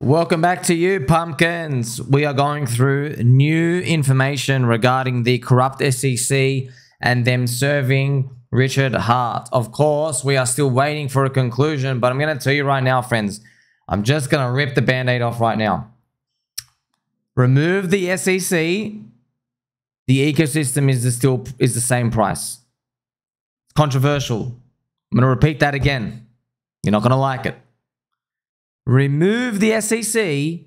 Welcome back to you, pumpkins. We are going through new information regarding the corrupt SEC and them serving Richard Hart. Of course, we are still waiting for a conclusion, but I'm going to tell you right now, friends, I'm just going to rip the band-aid off right now. Remove the SEC, the ecosystem is the same price. It's controversial. I'm going to repeat that again. You're not going to like it. Remove the SEC,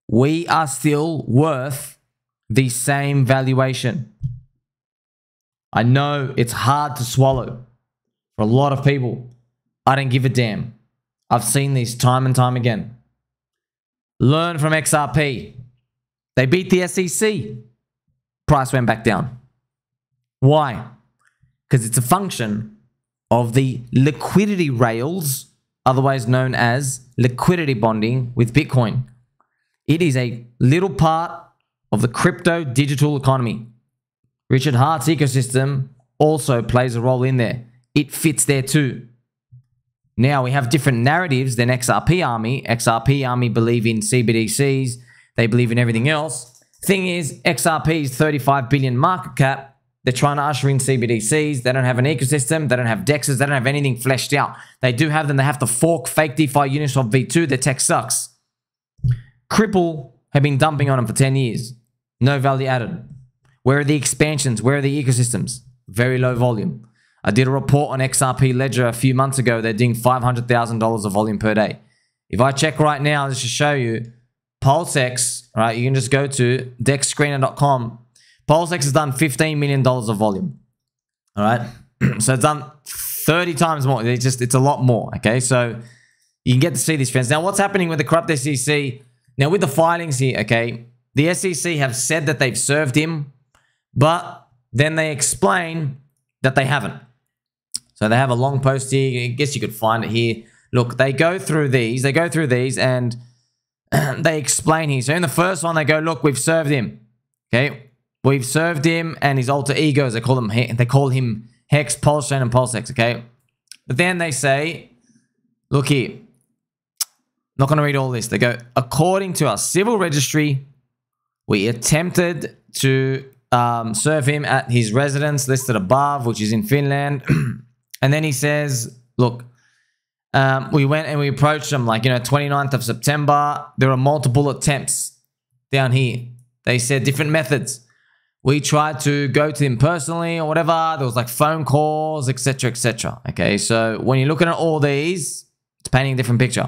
we are still worth the same valuation. I know it's hard to swallow for a lot of people. I don't give a damn. I've seen this time and time again. Learn from XRP. They beat the SEC. Price went back down. Why? Because it's a function of the liquidity rails, otherwise known as liquidity bonding with Bitcoin. It is a little part of the crypto digital economy. Richard Hart's ecosystem also plays a role in there. It fits there too. Now we have different narratives than XRP Army. XRP Army believe in CBDCs. They believe in everything else. Thing is, XRP's 35 billion market cap. They're trying to usher in CBDCs. They don't have an ecosystem. They don't have DEXs. They don't have anything fleshed out. They do have them. They have to fork fake DeFi Uniswap V2. Their tech sucks. Cripple have been dumping on them for 10 years. No value added. Where are the expansions? Where are the ecosystems? Very low volume. I did a report on XRP Ledger a few months ago. They're doing $500,000 of volume per day. If I check right now, just to show you, PulseX, right? You can just go to dexscreener.com. PulseX has done $15 million of volume. All right. So it's done 30 times more. It's a lot more. Okay. So you can get to see these trends. Now, what's happening with the corrupt SEC? Now, with the filings here, okay, the SEC have said that they've served him, but then they explain that they haven't. So they have a long post here. I guess you could find it here. Look, they go through these. And they explain here. So in the first one, they go, look, we've served him. Okay. We've served him and his alter egos. They call him HEX, PulseChain, and PulseX. Okay. But then they say, look here. Not going to read all this. They go, according to our civil registry, we attempted to serve him at his residence listed above, which is in Finland. And then he says, look, we went and we approached him like, 29th of September. There are multiple attempts down here. They said different methods. We tried to go to him personally or whatever. There was like phone calls, etc., etc. Okay, so when you're looking at all these, it's painting a different picture.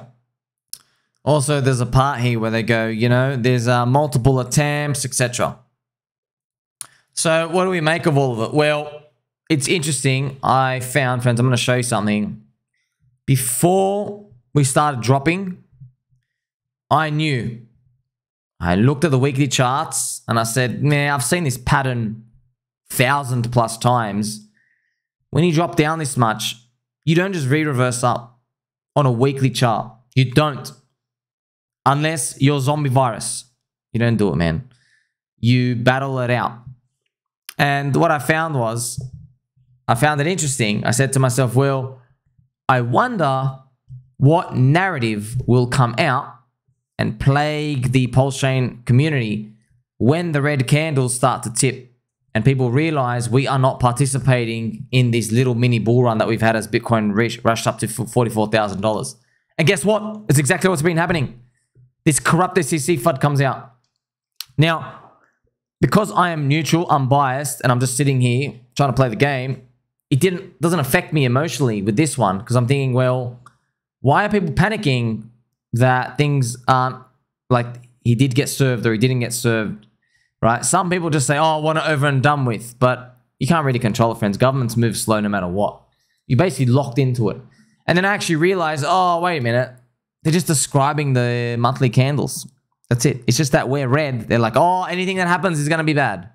Also, there's a part here where they go, there's multiple attempts, etc. So what do we make of all of it? Well, it's interesting. I found, friends, I'm going to show you something. Before we started dropping, I knew. I looked at the weekly charts and I said, man, I've seen this pattern 1,000+ times. When you drop down this much, you don't just re-reverse up on a weekly chart. You don't. Unless you're zombie virus. You don't do it, man. You battle it out. And what I found was, I found it interesting. I said to myself, well, I wonder what narrative will come out and plague the PulseChain community when the red candles start to tip and people realize we are not participating in this little mini bull run that we've had as Bitcoin rushed up to $44,000. And guess what? It's exactly what's been happening. This corrupt SEC FUD comes out. Now, because I am neutral, unbiased, and I'm just sitting here trying to play the game, it doesn't affect me emotionally with this one because I'm thinking, well, why are people panicking that things aren't like he did get served or he didn't get served, right? Some people just say, oh, I want it over and done with, but you can't really control it, friends. Governments move slow no matter what. You're basically locked into it. And then I actually realized, oh, wait a minute. They're just describing the monthly candles. That's it. It's just that we're red. They're like, oh, anything that happens is going to be bad.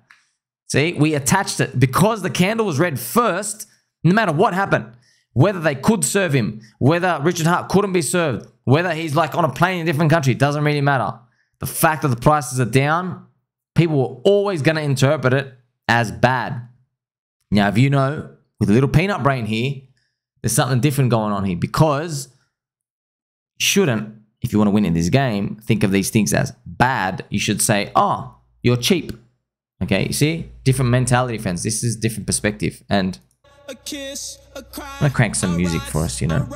See, we attached it because the candle was red first, no matter what happened. Whether they could serve him, whether Richard Hart couldn't be served, whether he's like on a plane in a different country, it doesn't really matter. The fact that the prices are down, people are always going to interpret it as bad. Now, if you know, with a little peanut brain here, there's something different going on here because you shouldn't if you want to win in this game, think of these things as bad. You should say, oh, you're cheap. Okay, you see? Different mentality, friends. This is different perspective. And I'm going to crank some music for us, you know.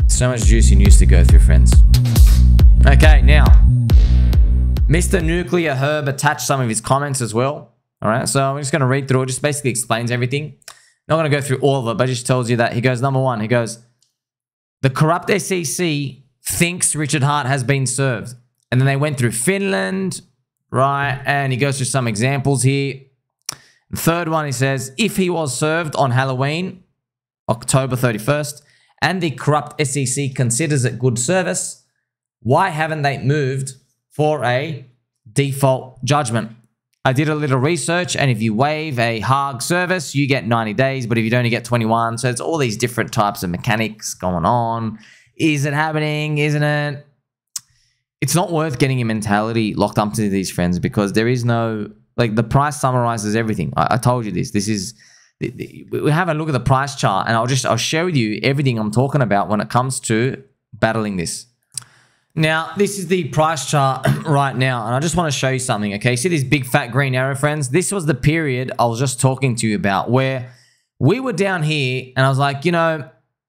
So much juicy news to go through, friends. Okay, now, Mr. Nuclear Herb attached some of his comments as well. All right, so I'm just going to read through it. Just basically explains everything. Not going to go through all of it, but just tells you that. He goes, number one, he goes, the corrupt SEC thinks Richard Hart has been served. And then they went through Finland, right? And he goes through some examples here. The third one, he says, if he was served on Halloween, October 31st, and the corrupt SEC considers it good service, why haven't they moved for a default judgment? I did a little research, and if you waive a HARG service, you get 90 days, but if you don't, you get 21. So it's all these different types of mechanics going on. Is it happening? Isn't it? It's not worth getting your mentality locked up to these, friends, because there is no, like, the price summarizes everything. I told you this. This is, we have a look at the price chart, and I'll share with you everything I'm talking about when it comes to battling this. Now, this is the price chart right now, and I just want to show you something, okay? See this big fat green arrow, friends? This was the period I was just talking to you about where we were down here, and I was like, you know,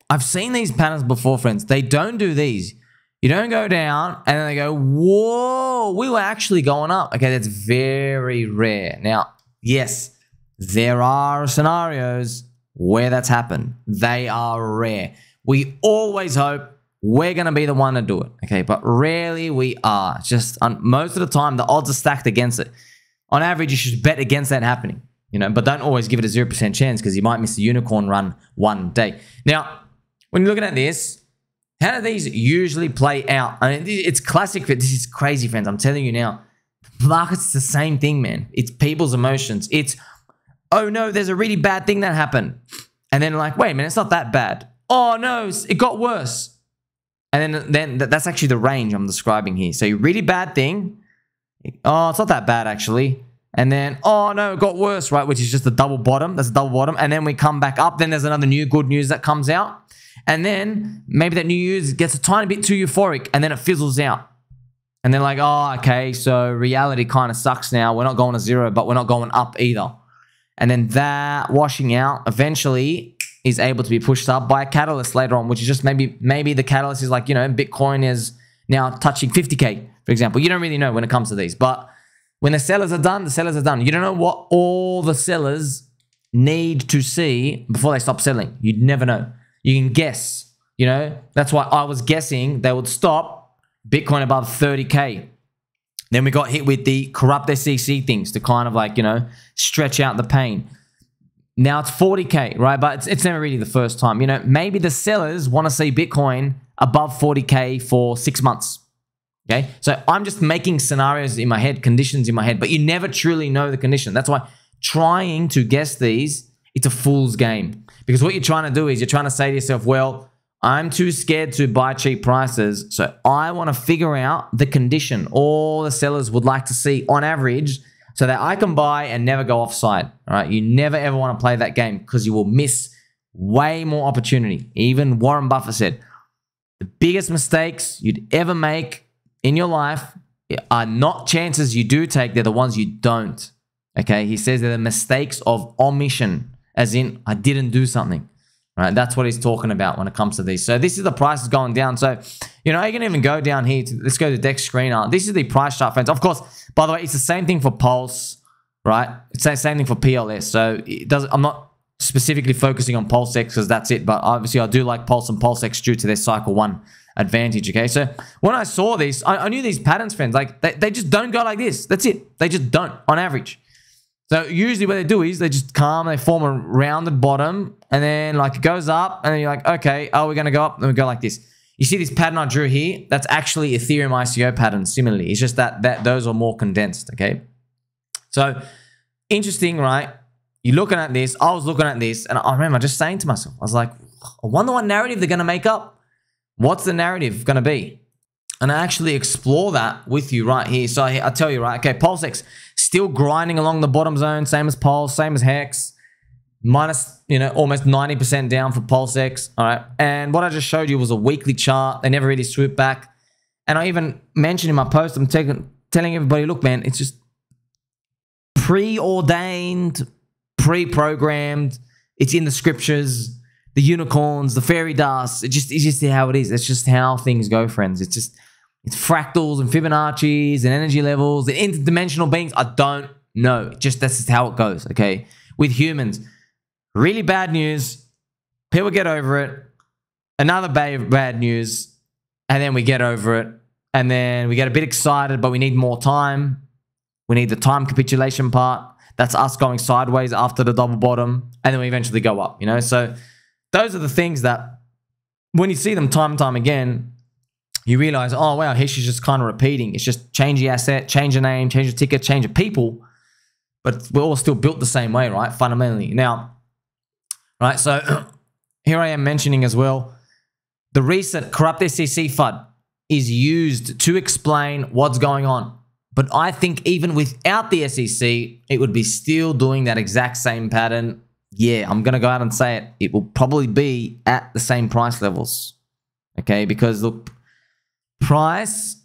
I've seen these patterns before, friends. They don't do these. You don't go down, and then they go, whoa, we were actually going up. Okay, that's very rare. Now, yes, there are scenarios where that's happened. They are rare. We always hope we're going to be the one to do it, okay? But rarely we are. Just most of the time, the odds are stacked against it. On average, you should bet against that happening, you know, but don't always give it a 0% chance because you might miss the unicorn run one day. Now, when you're looking at this, how do these usually play out? I mean, it's classic. This is crazy, friends. I'm telling you now. Markets, the same thing, man. It's people's emotions. It's, oh, no, there's a really bad thing that happened. And then like, wait a minute, it's not that bad. Oh, no, it got worse. And then that's actually the range I'm describing here. So really bad thing. Oh, it's not that bad, actually. And then, oh, no, it got worse, right? Which is just a double bottom. That's a double bottom. And then we come back up. Then there's another new good news that comes out. And then maybe that new news gets a tiny bit too euphoric. And then it fizzles out. And then like, oh, okay, so reality kind of sucks now. We're not going to zero, but we're not going up either. And then that washing out eventually is able to be pushed up by a catalyst later on, which is just maybe the catalyst is like, you know, Bitcoin is now touching 50K, for example. You don't really know when it comes to these, but when the sellers are done, the sellers are done. You don't know what all the sellers need to see before they stop selling. You'd never know. You can guess, you know. That's why I was guessing they would stop Bitcoin above 30K. Then we got hit with the corrupt SEC things to kind of like, you know, stretch out the pain. Now it's 40K, right? But it's never really the first time. You know, maybe the sellers want to see Bitcoin above 40K for 6 months. Okay? So I'm just making scenarios in my head, conditions in my head, but you never truly know the condition. That's why trying to guess these, it's a fool's game. Because what you're trying to do is you're trying to say to yourself, well, I'm too scared to buy cheap prices, so I want to figure out the condition all the sellers would like to see on average so that I can buy and never go offside. All right, you never ever want to play that game because you will miss way more opportunity. Even Warren Buffett said, the biggest mistakes you'd ever make in your life are not chances you do take, they're the ones you don't. Okay, he says they're the mistakes of omission, as in I didn't do something. Right, that's what he's talking about when it comes to these. So this is the prices going down. So, you know, you can even go down here. Let's go to Dex Screener. This is the price chart, friends. Of course, by the way, it's the same thing for Pulse, right? It's the same thing for PLS. So it does. I'm not specifically focusing on PulseX because that's it. But obviously, I do like Pulse and PulseX due to their cycle 1 advantage. Okay, so when I saw this, I knew these patterns, friends. Like they just don't go like this. That's it. They just don't on average. So usually what they do is they just come, they form a rounded bottom, and then like it goes up, and then you're like, okay, oh, we're going to go up, then we go like this. You see this pattern I drew here? That's actually Ethereum ICO pattern similarly. It's just that those are more condensed, okay? So interesting, right? You're looking at this, I was looking at this, and I remember just saying to myself, I was like, I wonder what narrative they're going to make up. What's the narrative going to be? And I actually explore that with you right here. So I tell you, right, okay, PulseX still grinding along the bottom zone, same as Pulse, same as HEX. minus, almost 90% down for PulseX. All right. And what I just showed you was a weekly chart. They never really swooped back. And I even mentioned in my post, I'm telling everybody, look, man, it's just preordained, pre-programmed. It's in the scriptures, the unicorns, the fairy dust. It's just how it is. It's just how things go, friends. It's fractals and Fibonacci's and energy levels and interdimensional beings. I don't know. That's just how it goes, okay? With humans. Really bad news. People get over it. Another bad news. And then we get over it. And then we get a bit excited, but we need more time. We need the time capitulation part. That's us going sideways after the double bottom. And then we eventually go up, So those are the things that when you see them time and time again, you realize, oh, wow, HEX is just kind of repeating. It's just change the asset, change the name, change the ticker, change the people. But we're all still built the same way, right? Fundamentally. Now, right, so here I am mentioning as well, the recent corrupt SEC FUD is used to explain what's going on. But I think even without the SEC, it would be still doing that exact same pattern. Yeah, I'm going to go out and say it. It will probably be at the same price levels. Okay, because look, price,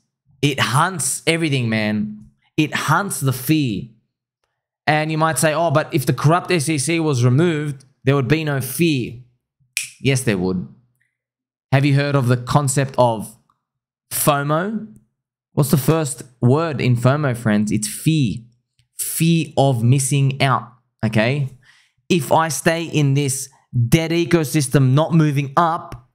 it hunts everything, man. It hunts the fear. And you might say, oh, but if the corrupt SEC was removed, there would be no fear. Yes, there would. Have you heard of the concept of FOMO? What's the first word in FOMO, friends? It's fear. Fear of missing out, okay? If I stay in this dead ecosystem not moving up,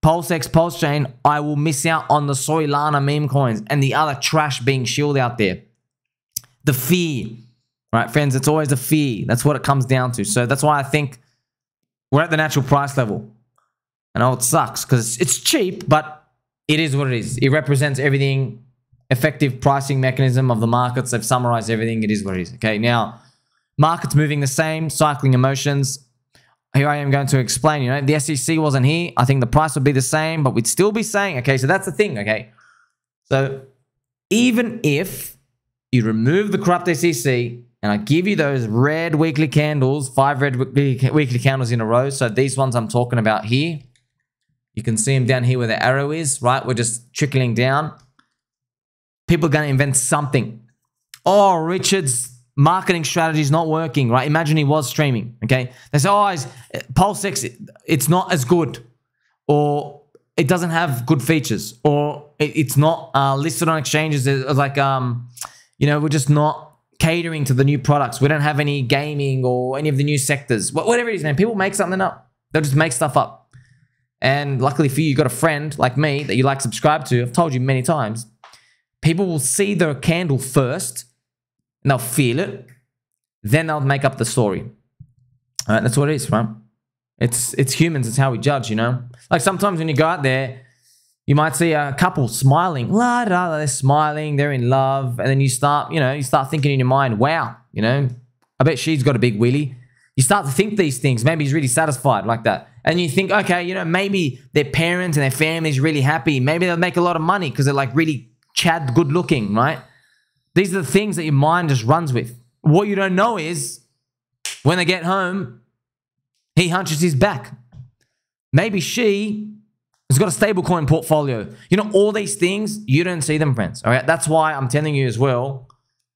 PulseX, PulseChain, I will miss out on the Solana meme coins and the other trash being shilled out there. The fear, right, friends? It's always the fear. That's what it comes down to. So that's why I think we're at the natural price level. I know it sucks because it's cheap, but it is what it is. It represents everything. Effective pricing mechanism of the markets. They've summarized everything. It is what it is. Okay, now, markets moving the same, cycling emotions. Here I am going to explain, the SEC wasn't here. I think the price would be the same, but we'd still be saying, okay, so that's the thing, okay? So even if you remove the corrupt SEC and I give you those red weekly candles, 5 red weekly candles in a row, so these ones I'm talking about here, you can see them down here where the arrow is, right? We're just trickling down. People are going to invent something. Oh, Richard's marketing strategy is not working, right? Imagine he was streaming, okay? They say, oh, PulseX, it's not as good, or it doesn't have good features, or it's not listed on exchanges. It's like, we're just not catering to the new products. We don't have any gaming or any of the new sectors. Whatever it is, man, people make something up. They'll just make stuff up. And luckily for you, you got a friend like me that you like subscribe to. I've told you many times. People will see the candle first, and they'll feel it. Then they'll make up the story. All right, that's what it is, right? It's humans. It's how we judge, Like sometimes when you go out there, you might see a couple smiling. La da da, they're smiling. They're in love. And then you start, you start thinking in your mind, wow, I bet she's got a big willy. You start to think these things. Maybe he's really satisfied like that. And you think, okay, maybe their parents and their family's really happy. Maybe they'll make a lot of money because they're like really Chad good looking, right? These are the things that your mind just runs with. What you don't know is when they get home, he hunches his back. Maybe she has got a stablecoin portfolio. All these things, you don't see them, friends. All right. That's why I'm telling you as well,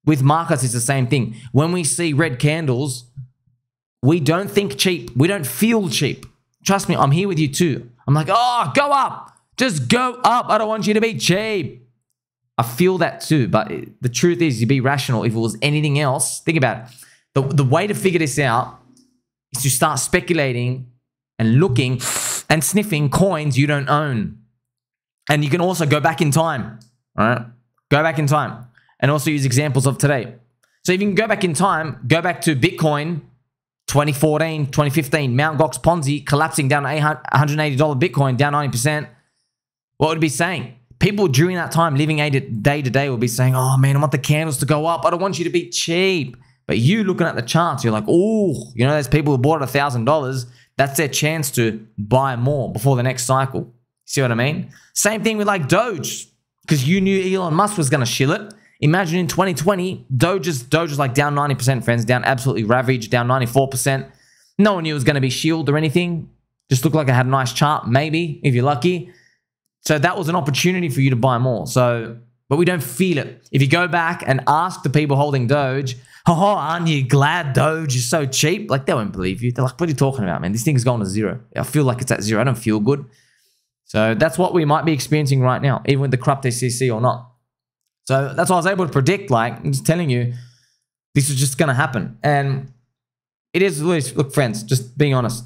with markets, it's the same thing. When we see red candles, we don't think cheap. We don't feel cheap. Trust me, I'm here with you too. I'm like, oh, go up. Just go up. I don't want you to be cheap. I feel that too, but the truth is you be rational. If it was anything else, think about it. The way to figure this out is to start speculating and looking and sniffing coins you don't own. And you can also go back in time, all right? Go back in time and also use examples of today. So if you can go back in time, go back to Bitcoin, 2014, 2015, Mt. Gox Ponzi collapsing down to $180 Bitcoin, down 90%. What would it be saying? People during that time living day to day will be saying, oh man, I want the candles to go up. I don't want you to be cheap. But you looking at the charts, you're like, oh, there's people who bought at $1,000. That's their chance to buy more before the next cycle. See what I mean? Same thing with like Doge, because you knew Elon Musk was going to shill it. Imagine in 2020, Doge is like down 90%, friends, down absolutely ravaged, down 94%. No one knew it was going to be shield or anything. Just looked like it had a nice chart, maybe, if you're lucky. So that was an opportunity for you to buy more. So, but we don't feel it. If you go back and ask the people holding Doge, oh, aren't you glad Doge is so cheap? Like, they won't believe you. They're like, what are you talking about, man? This thing's going to zero. I feel like it's at zero. I don't feel good. So that's what we might be experiencing right now, even with the corrupt SEC or not. So that's what I was able to predict. Like, I'm just telling you, this is just going to happen. And it is, look, friends, just being honest.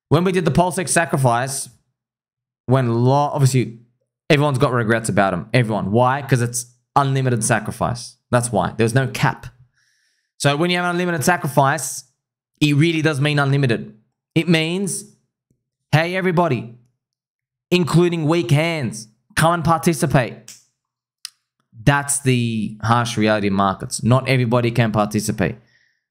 When we did the PulseX sacrifice, obviously, everyone's got regrets about them. Everyone. Why? Because it's unlimited sacrifice. That's why. There's no cap. So when you have unlimited sacrifice, it really does mean unlimited. It means, hey, everybody, including weak hands, come and participate. That's the harsh reality of markets. Not everybody can participate.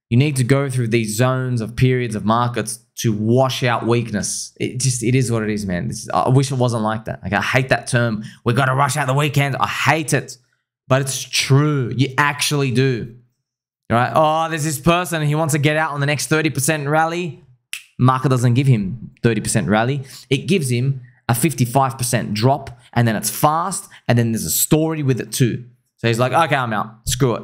You need to go through these zones of periods of markets to wash out weakness. It is what it is, man. I wish it wasn't like that. Like, I hate that term. We got to rush out the weekends. I hate it, but it's true. You actually do. Right? Oh, there's this person and he wants to get out on the next 30% rally. Market doesn't give him 30% rally. It gives him a 55% drop, and then it's fast, and then there's a story with it too. So he's like, okay, I'm out. Screw it.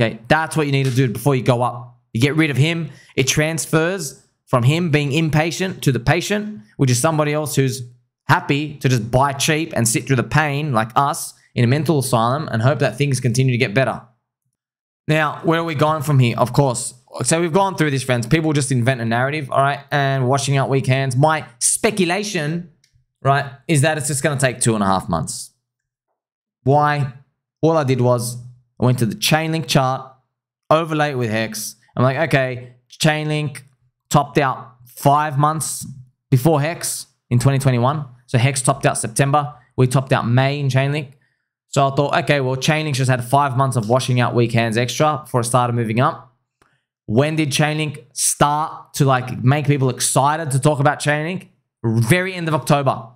Okay, that's what you need to do before you go up. You get rid of him. It transfers from him being impatient to the patient, which is somebody else who's happy to just buy cheap and sit through the pain like us in a mental asylum and hope that things continue to get better. Now, where are we going from here? Of course. So we've gone through this, friends. People just invent a narrative, all right, and washing out weak hands. My speculation, right, is that it's just going to take 2.5 months. Why? All I did was I went to the Chainlink chart, overlay it with HEX. I'm like, okay, Chainlink topped out 5 months before HEX in 2021. So HEX topped out September. We topped out May in Chainlink. So I thought, okay, well, Chainlink just had 5 months of washing out weak hands extra before it started moving up. When did Chainlink start to like make people excited to talk about Chainlink? Very end of October.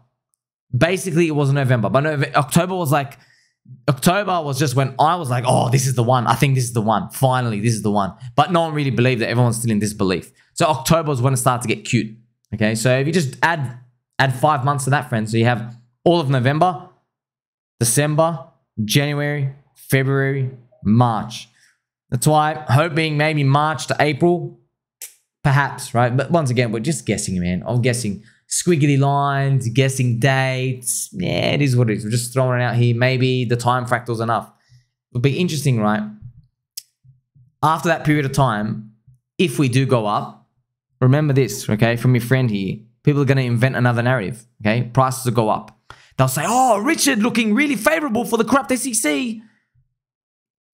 Basically, it was November. But October was just when I was like, oh, this is the one. I think this is the one. Finally, this is the one. But no one really believed that. Everyone's still in disbelief. So October was when it started to get cute. Okay, so if you just add 5 months to that, friends, so you have all of November, December, January, February, March. That's why I'm hoping maybe March to April, perhaps, right? But once again, we're just guessing, man. I'm guessing squiggly lines, guessing dates. Yeah, it is what it is. We're just throwing it out here. Maybe the time fractal's enough. It'll be interesting, right? After that period of time, if we do go up, remember this, okay, from your friend here. People are going to invent another narrative, okay? Prices will go up. They'll say, oh, Richard looking really favorable for the corrupt SEC.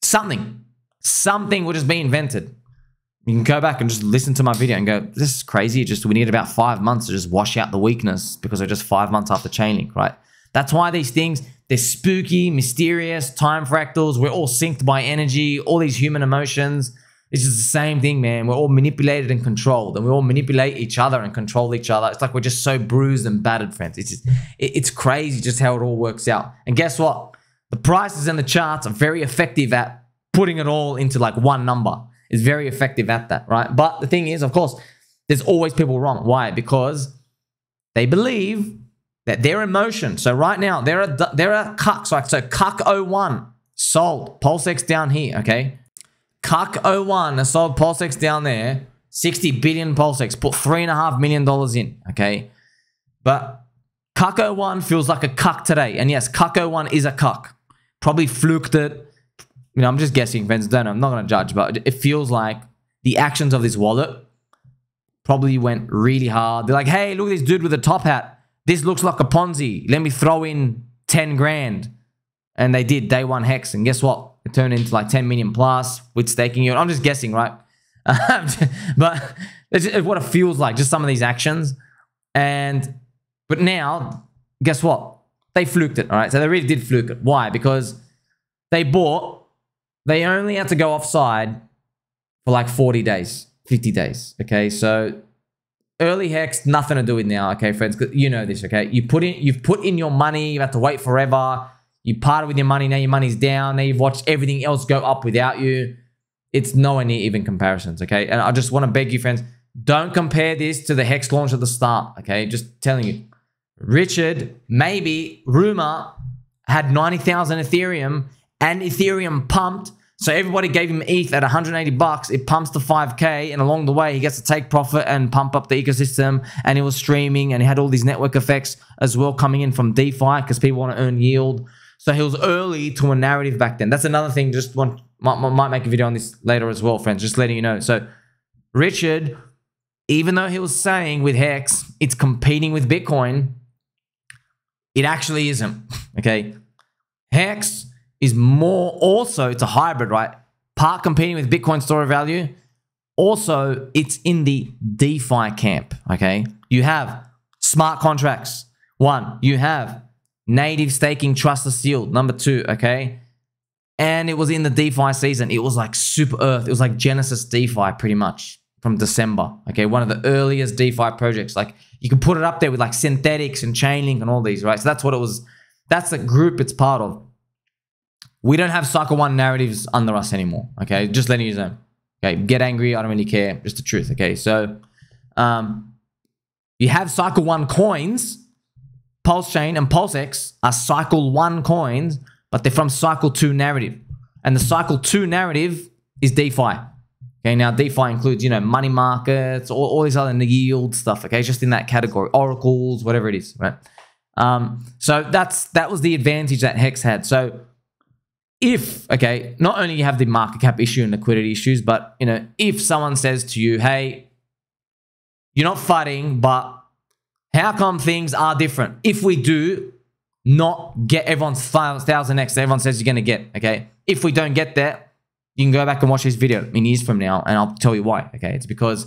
Something will just be invented. You can go back and just listen to my video and go, this is crazy. We need about 5 months to just wash out the weakness because we're just 5 months after Chainlink, right? That's why these things, they're spooky, mysterious, time fractals. We're all synced by energy, all these human emotions. It's just the same thing, man. We're all manipulated and controlled, and we all manipulate each other and control each other. It's like we're just so bruised and battered, friends. It's crazy just how it all works out. And guess what? The prices and the charts are very effective at putting it all into like one number. It's very effective at that, right? But the thing is, of course, there's always people wrong. Why? Because they believe that their emotion. So right now, they're a cuck. So cuck 01 sold PulseX down here, okay? Cuck 01 has sold PulseX down there. 60 billion PulseX. Put $3.5 million in, okay? But cuck 01 feels like a cuck today. And yes, cuck 01 is a cuck. Probably fluked it. You know, I'm just guessing, friends. Don't know. I'm not going to judge, but it feels like the actions of this wallet probably went really hard. They're like, hey, look at this dude with a top hat. This looks like a Ponzi. Let me throw in 10 grand. And they did day one HEX. And guess what? It turned into like 10 million plus with staking yield. I'm just guessing, right? But it's what it feels like, just some of these actions. But now, guess what? They fluked it, all right? So they really did fluke it. Why? Because they only had to go offside for like 40 days, 50 days, okay? So early HEX, nothing to do with now, okay, friends? You know this, okay? You've put in your money, you have to wait forever. You parted with your money, now your money's down. Now you've watched everything else go up without you. It's nowhere near even comparisons, okay? And I just want to beg you, friends, don't compare this to the HEX launch at the start, okay? Just telling you. Richard, maybe, rumor, had 90,000 Ethereum and Ethereum pumped. So everybody gave him ETH at 180 bucks. It pumps to 5K, and along the way, he gets to take profit and pump up the ecosystem. And he was streaming, and he had all these network effects as well coming in from DeFi because people want to earn yield. So he was early to a narrative back then. That's another thing. Just might make a video on this later as well, friends. Just letting you know. So Richard, even though he was saying with HEX, it's competing with Bitcoin, it actually isn't. Okay, HEX is more also, it's a hybrid, right? Part competing with Bitcoin store of value. Also, it's in the DeFi camp, okay? You have smart contracts. 1, you have native staking trustless yield. Number 2, okay? And it was in the DeFi season. It was like super earth. It was like Genesis DeFi pretty much from December, okay? One of the earliest DeFi projects. Like you can put it up there with like Synthetics and Chainlink and all these, right? So that's what it was. That's the group it's part of. We don't have cycle 1 narratives under us anymore, okay? Just letting you know. Okay, get angry, I don't really care. Just the truth, okay? So, you have cycle 1 coins. PulseChain and PulseX are cycle 1 coins, but they're from cycle 2 narrative. And the cycle 2 narrative is DeFi. Okay, now DeFi includes, you know, money markets, all these other yield stuff, okay? It's just in that category. Oracles, whatever it is, right? So that was the advantage that HEX had. So, if, okay, not only you have the market cap issue and liquidity issues, but, you know, if someone says to you, hey, you're not fighting, but how come things are different? If we do not get everyone's 1,000x that everyone says you're going to get, okay? If we don't get that, you can go back and watch this video in years from now, and I'll tell you why, okay? It's because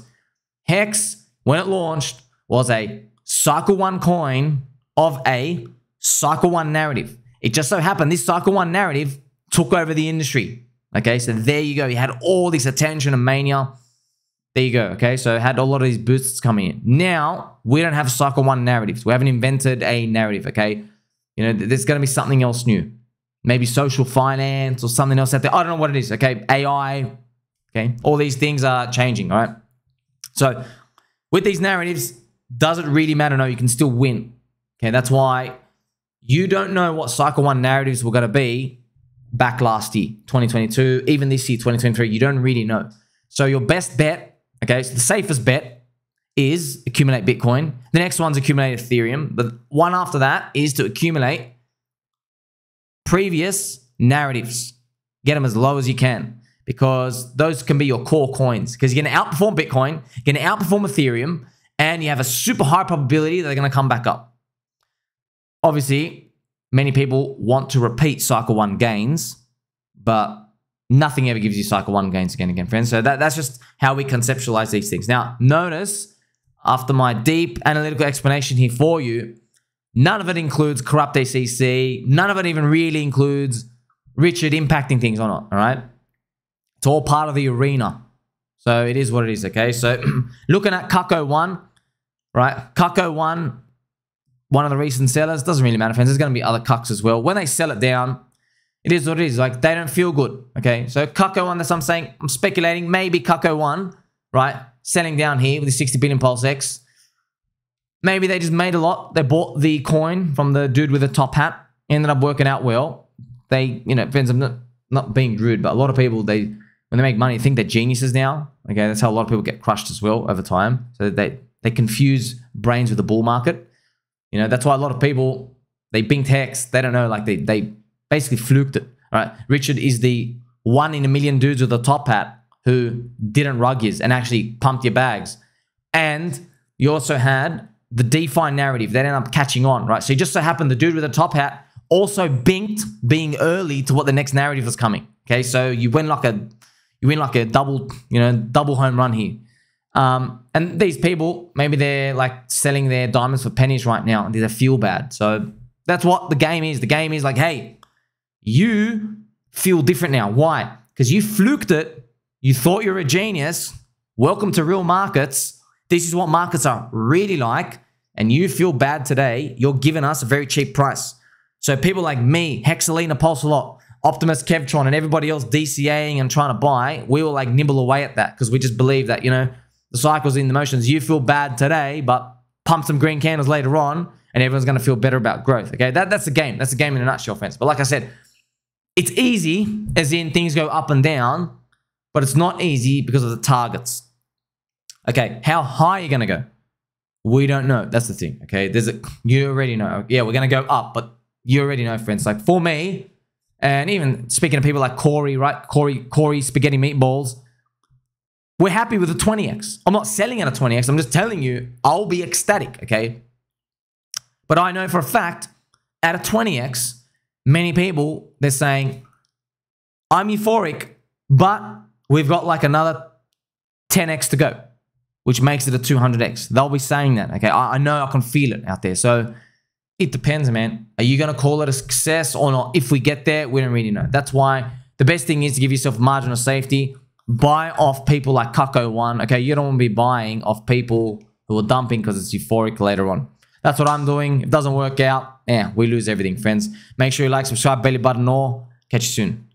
HEX, when it launched, was a cycle 1 coin of a cycle 1 narrative. It just so happened this cycle 1 narrative took over the industry. Okay, so there you go. You had all this attention and mania. There you go. Okay, so it had a lot of these boosts coming in. Now, we don't have cycle 1 narratives. We haven't invented a narrative, okay? You know, there's going to be something else new. Maybe social finance or something else out there. I don't know what it is, okay? AI, okay? All these things are changing, all right? So, with these narratives, does it really matter? No, you can still win. Okay, that's why you don't know what cycle 1 narratives were going to be back last year, 2022, even this year, 2023, you don't really know. So your best bet, okay, so the safest bet is accumulate Bitcoin. The next one's accumulate Ethereum. The one after that is to accumulate previous narratives. Get them as low as you can because those can be your core coins because you're going to outperform Bitcoin, you're going to outperform Ethereum, and you have a super high probability that they're going to come back up. Obviously, many people want to repeat cycle 1 gains, but nothing ever gives you cycle 1 gains again and again, friends. So that's just how we conceptualize these things. Now, notice, after my deep analytical explanation here for you, none of it includes corrupt SEC. None of it even really includes Richard impacting things or not, all right? It's all part of the arena. So it is what it is, okay? So looking at Cucko 1, right? Cucko 1, one of the recent sellers, doesn't really matter, friends. There's going to be other cucks as well. When they sell it down, it is what it is. Like, they don't feel good, okay? So, Cucko 1, that's what I'm saying. I'm speculating maybe Cucko 1, right? Selling down here with the 60 billion PulseX. Maybe they just made a lot. They bought the coin from the dude with the top hat. Ended up working out well. They, you know, friends, I'm not being rude, but a lot of people, when they make money, think they're geniuses now. Okay, that's how a lot of people get crushed as well over time. So, they confuse brains with the bull market. You know, that's why a lot of people, they binked HEX. They don't know, like they basically fluked it. All right. Richard is the 1 in a million dudes with a top hat who didn't rug his and actually pumped your bags. And you also had the DeFi narrative that ended up catching on, right? So it just so happened the dude with the top hat also binked being early to what the next narrative was coming. Okay. So you win like a double, you know, double home run here. And these people, maybe they're like selling their diamonds for pennies right now and they feel bad. So that's what the game is. The game is like, hey, you feel different now. Why? Because you fluked it. You thought you were a genius. Welcome to real markets. This is what markets are really like. And you feel bad today. You're giving us a very cheap price. So people like me, Hexalina, Pulse a lot, Optimus, Kevtron, and everybody else DCAing and trying to buy, we will like nibble away at that because we just believe that, you know, The cycle's in the motions. You feel bad today, but pump some green candles later on, and everyone's going to feel better about growth. Okay, that's the game. That's the game in a nutshell, friends. But like I said, it's easy, as in things go up and down, but it's not easy because of the targets. Okay, how high are you going to go? We don't know. That's the thing. Okay, you already know. Yeah, we're going to go up, but you already know, friends. Like for me, and even speaking to people like Corey, right? Corey Spaghetti Meatballs, we're happy with a 20x. I'm not selling at a 20x. I'm just telling you, I'll be ecstatic, okay? But I know for a fact, at a 20x, many people, they're saying, I'm euphoric, but we've got like another 10x to go, which makes it a 200x. They'll be saying that, okay? I know, I can feel it out there. So it depends, man. Are you going to call it a success or not? If we get there, we don't really know. That's why the best thing is to give yourself a margin of safety. Buy off people like Kako1, okay? You don't want to be buying off people who are dumping because it's euphoric later on. That's what I'm doing. If it doesn't work out, we lose everything, friends. Make sure you like, subscribe, belly button, or catch you soon.